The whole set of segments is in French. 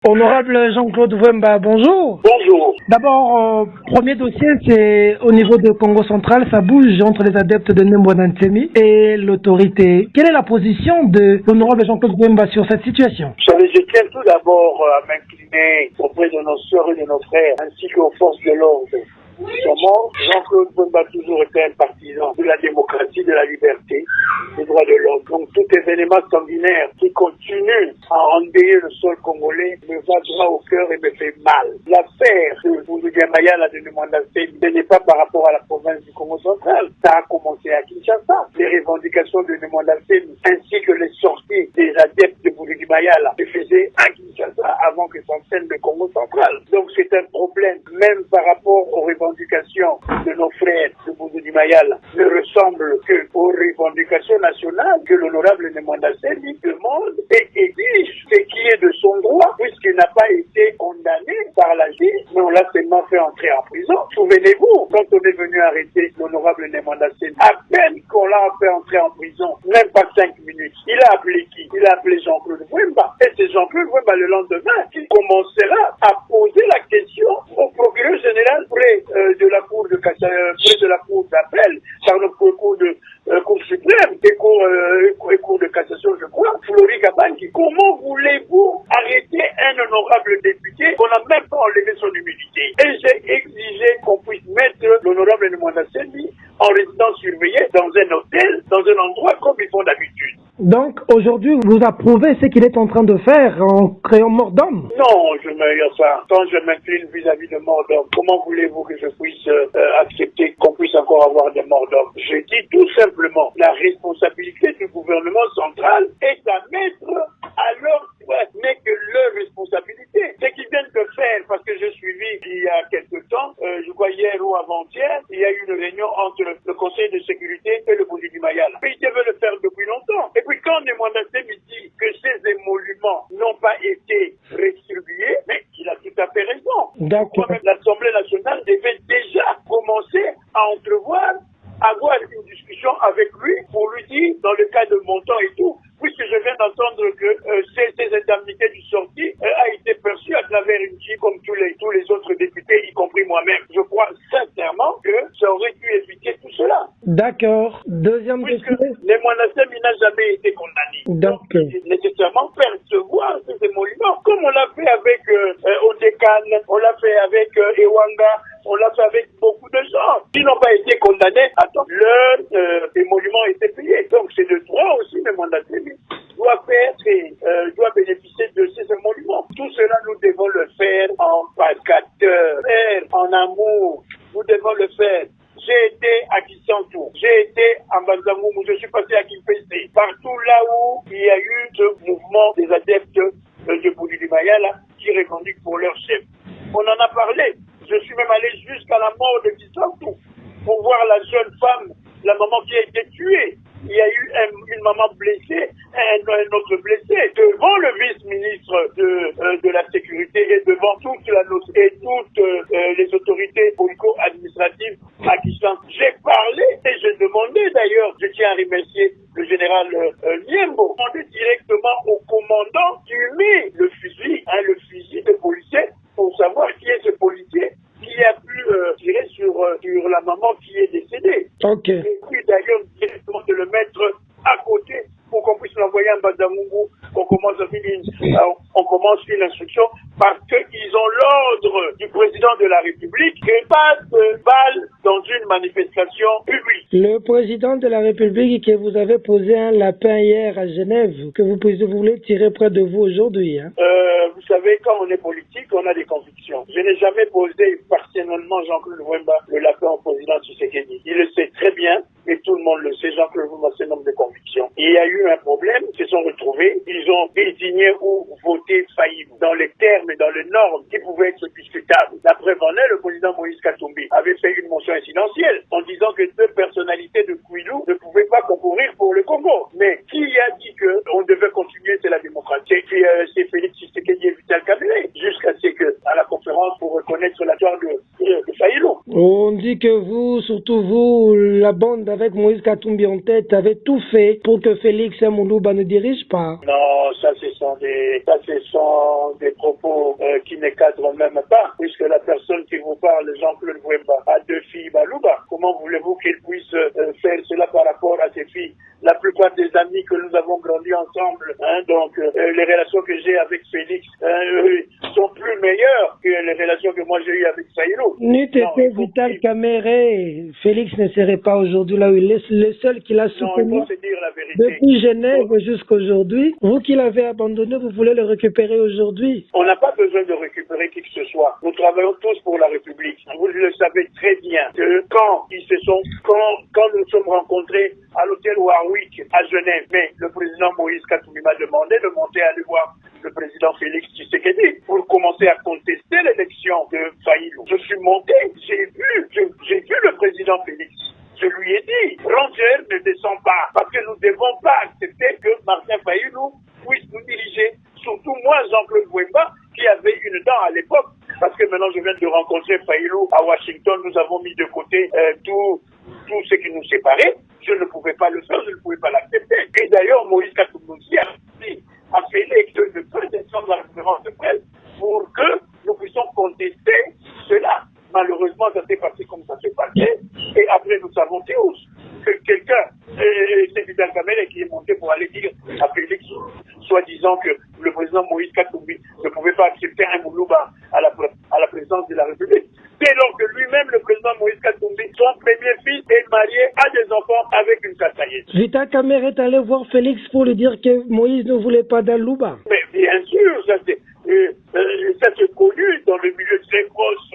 Honorable Jean-Claude Wemba, bonjour. Bonjour. D'abord, premier dossier, c'est au niveau de Congo central, ça bouge entre les adeptes de Nembouana Ntemi et l'autorité. Quelle est la position de l'honorable Jean-Claude Wemba sur cette situation? Vous savez, je tiens tout d'abord à m'incliner auprès de nos sœurs et de nos frères, ainsi qu'aux forces de l'ordre. Jean-Claude Wemba a toujours été un partisan de la démocratie, de la liberté, des droits de l'homme. Donc tout événement sanguinaire qui continue à endeuiller le sol congolais me va droit au cœur et me fait mal. L'affaire de Boudou-Diamaya, la de Nemwanda-Ntemi, ce n'est pas par rapport à la province du Congo central. Ça a commencé à Kinshasa. Les revendications de Nemwanda-Ntemi ainsi que les sorties des adeptes de Boudou-Diamaya se faisaient à Kinshasa avant que s'enseigne le Congo central. Donc c'est un problème, même par rapport aux revendications de nos frères de Boudou-Diamaya ne ressemble que aux revendications nationales que l'honorable Nemwanda Ntemi demande et exige ce qui est de son droit, puisqu'il n'a pas été condamné par la justice, mais on l'a seulement fait entrer en prison. Souvenez-vous, quand on est venu arrêter l'honorable Nemwanda Ntemi, à peine qu'on l'a fait entrer en prison, même pas 5 minutes, il a appelé qui? Il a appelé Jean-Claude Wemba. Et c'est Jean-Claude Wemba le lendemain qui commencera à poser la question au procureur général près de la cour de près de la cour d'appel, par le cour de cour suprême et cour de cassation, je crois, Flori Kabangi. Comment voulez-vous arrêter un honorable député qu'on n'a même pas enlevé son humilité? Et j'ai exigé qu'on puisse mettre l'honorable Nemwanda Ntemi en résidence surveillée dans un hôtel, dans un endroit comme ils font d'habitude. Donc, aujourd'hui, vous approuvez ce qu'il est en train de faire en créant mort d'homme? Non, quand je m'incline vis-à-vis de mort d'homme, comment voulez-vous que je puisse accepter qu'on puisse encore avoir des morts d'homme? Je dis tout simplement, la responsabilité du gouvernement central est à mettre à leur n'est que leur responsabilité. Ce qu'ils viennent de faire, parce que j'ai suivi il y a quelque temps, je crois hier ou avant-hier, il y a eu une réunion entre le Conseil de sécurité et le Boudou-Diamaya. Ils devaient le faire depuis longtemps. Et puis quand Nemwanda Ntemi dit que ces émoluments n'ont pas été restitués, mais il a tout à fait raison. D'accord. L'Assemblée nationale devait déjà commencer à entrevoir, avoir une discussion avec lui pour lui dire, dans le cas de montant et tout, puisque je viens d'entendre que ces indemnités du sorti a été perçues à travers une GIE comme tous les autres députés, y compris moi-même. Je crois sincèrement que ça aurait pu éviter tout cela. D'accord. Deuxième puisque dossier. Nemwanda Ntemi n'a jamais été condamné. Donc, il est nécessairement percevoir ces émoluments, comme on l'a fait avec Odekan, on l'a fait avec Ewanga, on l'a fait avec beaucoup de gens qui n'ont pas été condamnés. Attends, leur émolument était payé. Donc c'est le droit aussi, Nemwanda Ntemi doit bénéficier de ces émoluments. Tout cela, nous devons le faire en pacateur, en amour. Nous devons le faire. J'ai été à Kisantou, j'ai été à Banzangoumou, je suis passé à Kimpese. Partout là où il y a eu ce mouvement des adeptes de Boudou-Diamaya qui revendiquent pour leur chef. On en a parlé. Je suis même allé jusqu'à la mort de Kisantou pour voir la jeune femme, la maman qui a été tuée. Il y a eu une maman blessée, un autre blessé, devant le vice-ministre de la sécurité et devant toutes les autorités politico-administratives à Kinshasa. J'ai parlé et j'ai demandé d'ailleurs, je tiens à remercier le général Niembo, demandé directement au commandant qui met le fusil de policier pour savoir qui est ce policier qui a pu tirer sur la maman qui est décédée. ok. Et puis d'ailleurs directement de le mettre à côté pour qu'on puisse l'envoyer à Mbazamungu, qu'on commence une instruction parce qu'ils ont l'ordre du président de la République et pas de balles dans une manifestation publique. Le président de la République que vous avez posé un lapin hier à Genève, que vous voulez tirer près de vous aujourd'hui. Hein? Vous savez, quand on est politique, on a des convictions. Je n'ai jamais posé personnellement Jean-Claude Wemba le lapin au président Tshisekedi. Il le sait très bien, et tout le monde le sait, Jean-Claude Wemba, c'est un homme de conviction. Il y a eu un problème, ils se sont retrouvés, ils ont désigné ou voté Faïlou dans les termes et dans les normes qui pouvaient être discutables. La preuve en est, le président Moïse Katumbi avait fait une motion incidentielle en disant que 2 personnalités de Kouilou ne pouvaient pas concourir pour le Congo. Mais qui a dit qu'on devait continuer, c'est la démocratie. Et puis c'est Félix Tshisekedi et Vital Kamerhe, jusqu'à ce que, à la conférence pour reconnaître la victoire de Faïlou. On dit dit que vous, surtout vous, la bande avec Moïse Katumbi en tête, avez tout fait pour que Félix Moulouba ne dirige pas. Non, ça ce sont des propos qui ne cadrent même pas, puisque la personne qui vous parle, Jean-Claude Wemba, a 2 filles Balouba. Comment voulez-vous qu'il puisse faire cela par rapport à ses filles? La plupart des amis que nous avons grandi ensemble, donc les relations que j'ai avec Félix sont plus meilleures que les relations que moi j'ai eues avec Saïlou. N'eût été Vital Kamere, Félix ne serait pas aujourd'hui là où il est, le seul qui l'a soutenu. Non, il faut se dire la vérité. Depuis Genève jusqu'à aujourd'hui, vous qui l'avez abandonné, vous voulez le récupérer aujourd'hui? On n'a pas besoin de récupérer qui que ce soit. Nous travaillons tous pour la République. Vous le savez très bien que quand nous sommes rencontrés à l'hôtel Warwick à Genève, mais le président Moïse Katumbi m'a demandé de monter aller voir le président Félix Tshisekedi pour commencer à contester l'élection de Faïlou. Je suis monté, j'ai vu le président Félix. Je lui ai dit, Ranger ne descend pas, parce que nous ne devons pas accepter que Martin Faïlou puisse nous diriger. Surtout moi, Jean-Claude Wemba, qui avait une dent à l'époque, parce que maintenant je viens de rencontrer Faïlou à Washington, nous avons mis de côté tout ce qui nous séparait. Je ne pouvais pas le faire, je ne pouvais pas l'accepter. Et d'ailleurs, Moïse Katumbi a dit à Félix de ne pas descendre à la conférence de presse pour que nous puissions contester cela. Malheureusement, ça s'est passé comme ça s'est passé. Et après, nous savons tous que quelqu'un, c'est Vital Kamere qui est monté pour aller dire à Félix, soi-disant que le président Moïse Katumbi ne pouvait pas accepter un Moulouba à la présidence de la République. Dès lors que lui-même, le président Moïse Katumbi, son premier fils, est marié à des enfants avec une Kassaïe. Vital Kamere est allé voir Félix pour lui dire que Moïse ne voulait pas d'Alouba. Mais bien sûr, ça c'est connu dans le milieu très proche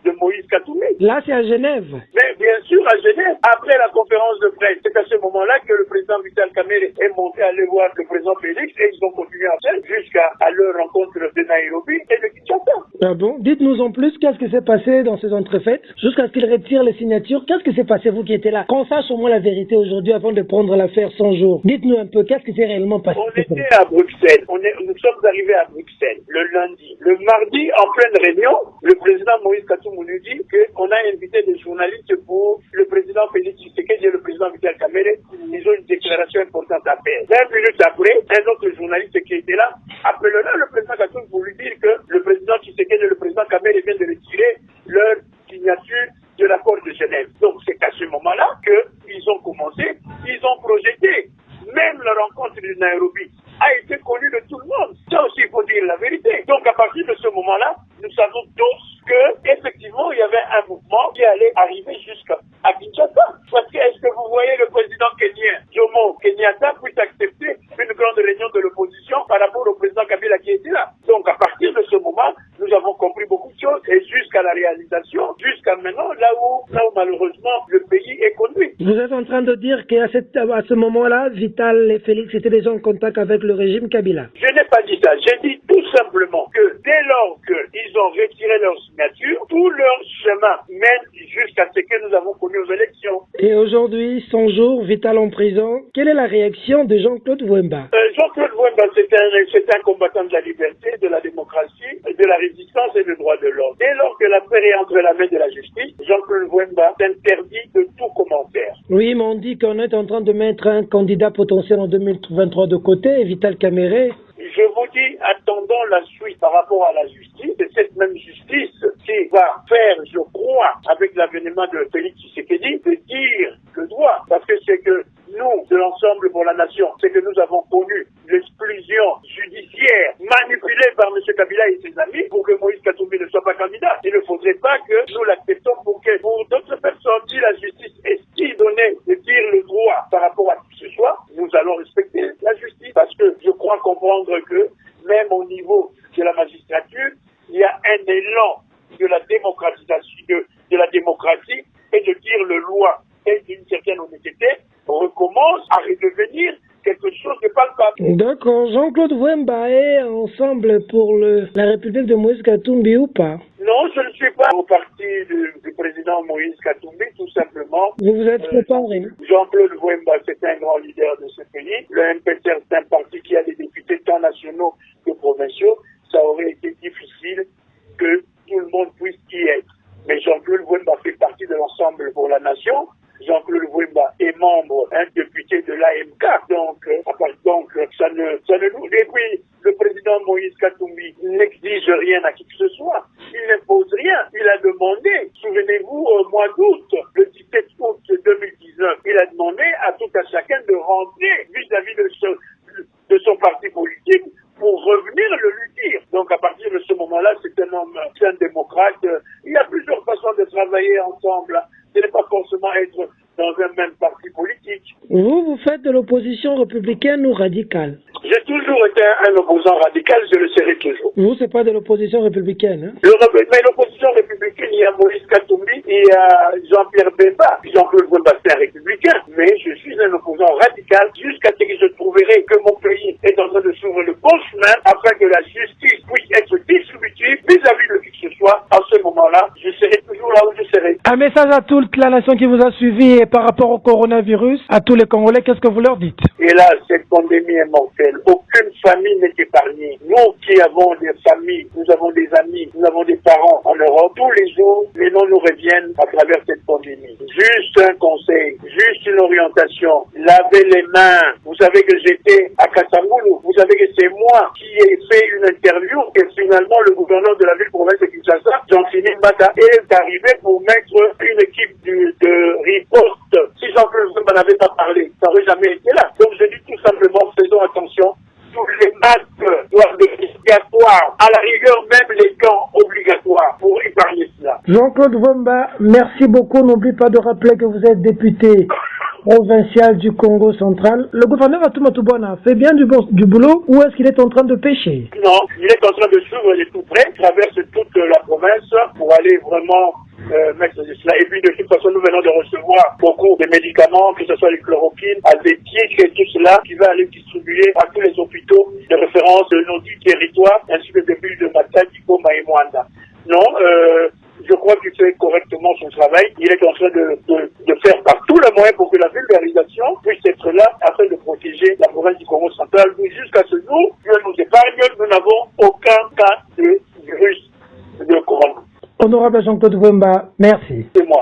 de Moïse Katumbi. Là, c'est à Genève. Mais bien sûr, à Genève, après la conférence de presse, c'est à ce moment-là que le président Vital Kamere est monté aller voir le président Félix et ils ont continué à faire jusqu'à leur rencontre de Nairobi et de Kinshasa. Ah bon? Dites-nous en plus, qu'est-ce qui s'est passé dans ces entrefaites jusqu'à ce qu'ils retirent les signatures? Qu'est-ce qui s'est passé, vous qui étiez là? Qu'on sache au moins la vérité aujourd'hui avant de prendre l'affaire 100 jours. Dites-nous un peu, qu'est-ce qui s'est réellement passé? On était à Bruxelles. Nous sommes arrivés à Bruxelles le lundi. Le mardi, en pleine réunion, le président Moïse Katumbi nous dit qu'on a invité des journalistes pour le président Félix Tshisekedi et le président Vital Kamere. Ils ont une déclaration importante à faire. 20 minutes après, un autre journaliste qui était là appelle-le le président Katumbi pour lui dire que le président Tshisekedi et le président Kamere viennent de retirer leur signature de l'accord de Genève. Donc c'est à ce moment-là qu'ils ont commencé, ils ont projeté. Même la rencontre de Nairobi a été connue de tout le monde. Ça aussi, il faut dire la vérité. Donc à partir de ce moment-là, nous savons tous qu'effectivement, il y avait un mouvement qui allait arriver jusqu'à Kinshasa. Parce que est-ce que vous voyez le président kenyan, Jomo Kenyatta, puisse accepter une grande réunion de l'opposition par rapport au président Kabila qui était là? Donc à partir de ce moment, nous avons compris beaucoup de choses et jusqu'à la réalisation, jusqu'à maintenant, là où malheureusement le pays est conduit. Vous êtes en train de dire qu'à ce moment-là, Vital et Félix étaient déjà en contact avec le régime Kabila? Je n'ai pas dit ça. J'ai dit tout simplement que dès lors qu'ils ont retiré leur signature, tout leur chemin mène jusqu'à ce que nous avons connu aux élections. Et aujourd'hui, 100 jours, Vital en prison. Quelle est la réaction de Jean-Claude Wemba? Jean-Claude Wemba, c'est un combattant de la liberté, de la démocratie, de la résistance et du droit de l'homme. Dès lors que l'affaire est entre la main de la justice, Jean-Claude Wemba s'interdit de tout commentaire. Oui, mais on dit qu'on est en train de mettre un candidat potentiel en 2023 de côté, Vital Kamere. Je vous dis, attendons la suite par rapport à la justice. C'est cette même justice qui va faire, je crois, avec l'avènement de Félix Tshisekedi, de dire le droit. Parce que c'est que nous, de l'ensemble pour la nation, c'est que nous avons connu l'exclusion judiciaire manipulée par M. Kabila et ses amis pour que Moïse Katumbi ne soit pas candidat. Il ne faudrait pas que nous l'acceptons pour d'autres personnes, si la justice estime donner de dire le droit par rapport à qui que ce soit, nous allons respecter la justice. Parce que je crois comprendre que même au niveau de la magistrature, il y a un élan de la démocratisation, de la démocratie et de dire le loi et d'une certaine honnêteté recommence à redevenir quelque chose de palpable. D'accord. Jean-Claude Wemba est ensemble pour la République de Moïse Katumbi ou pas? Non, je ne suis pas au parti du président Moïse Katumbi, tout simplement. Vous vous êtes préparé. Jean-Claude Wemba, c'est un grand leader de ce pays. Le MPCR, c'est un parti qui a des députés tant nationaux que provinciaux. Ça aurait été difficile que tout le monde puisse y être. Mais Jean-Claude Wemba fait partie n'exige rien à qui que ce soit. Il n'impose rien. Il a demandé, souvenez-vous, au mois d'août, le 17 août 2019, il a demandé à tout à chacun de rentrer vis-à-vis de son parti politique pour revenir le lui dire. Donc à partir de ce moment-là, c'est un homme, c'est un démocrate. Il y a plusieurs façons de travailler ensemble. Ce n'est pas forcément être dans un même parti politique. Vous faites de l'opposition républicaine ou radicale? J'ai toujours été un opposant radical, je le serai toujours. Vous, c'est pas de l'opposition républicaine, hein? Mais l'opposition républicaine, il y a Maurice Katumbi, il y a Jean-Pierre Bemba. Jean-Claude Wemba, c'est un républicain, mais je suis un opposant radical jusqu'à ce que je trouverai que mon pays est en train de s'ouvrir le bon chemin afin que la justice puisse être distributive vis-à-vis de qui que ce soit. À ce moment-là, je serai toujours là où je serai. Un message à toute la nation qui vous a suivi et par rapport au coronavirus, à tous les Congolais, qu'est-ce que vous leur dites? Et là, cette pandémie est mortelle. Aucune famille n'est épargnée. Nous qui avons des familles, nous avons des amis, nous avons des parents en Europe, tous les jours, les noms nous reviennent à travers cette pandémie. Juste un conseil, juste une orientation. Lavez les mains. Vous savez que j'étais à Kassamoulou. Vous savez que c'est moi qui ai fait une interview et finalement le gouverneur de la ville-province de Kinshasa, Jean-Philippe Mbata, est arrivé pour mettre une équipe de riposte. Si Jean-Claude Wemba n'avait pas parlé, ça n'aurait jamais été là. Donc je dis tout simplement, faisons attention. Tous les masques doivent être obligatoires. À la rigueur, même les gants obligatoires pour épargner cela. Jean-Claude Wemba, merci beaucoup. N'oublie pas de rappeler que vous êtes député provincial du Congo central. Le gouverneur Atuma Toubouana fait bien du boulot ou est-ce qu'il est en train de pêcher? Non, il est en train de suivre les tout près, traverse toute la province pour aller vraiment mettre cela. Et puis de toute façon, nous venons de recevoir beaucoup de médicaments, que ce soit les chloroquines, Alvétique et tout cela, qui va aller distribuer à tous les hôpitaux de référence de nos 10 territoires, ainsi que de villes de Matadi, Goma et Mwanda. Non, je crois qu'il fait correctement son travail. Il est en train de faire par tous les moyens pour que la vulgarisation puisse être là afin de protéger la province du Congo central. Jusqu'à ce jour, Dieu nous épargne, nous n'avons aucun cas de virus de corona. Honorable Jean-Claude Wemba, merci. C'est moi.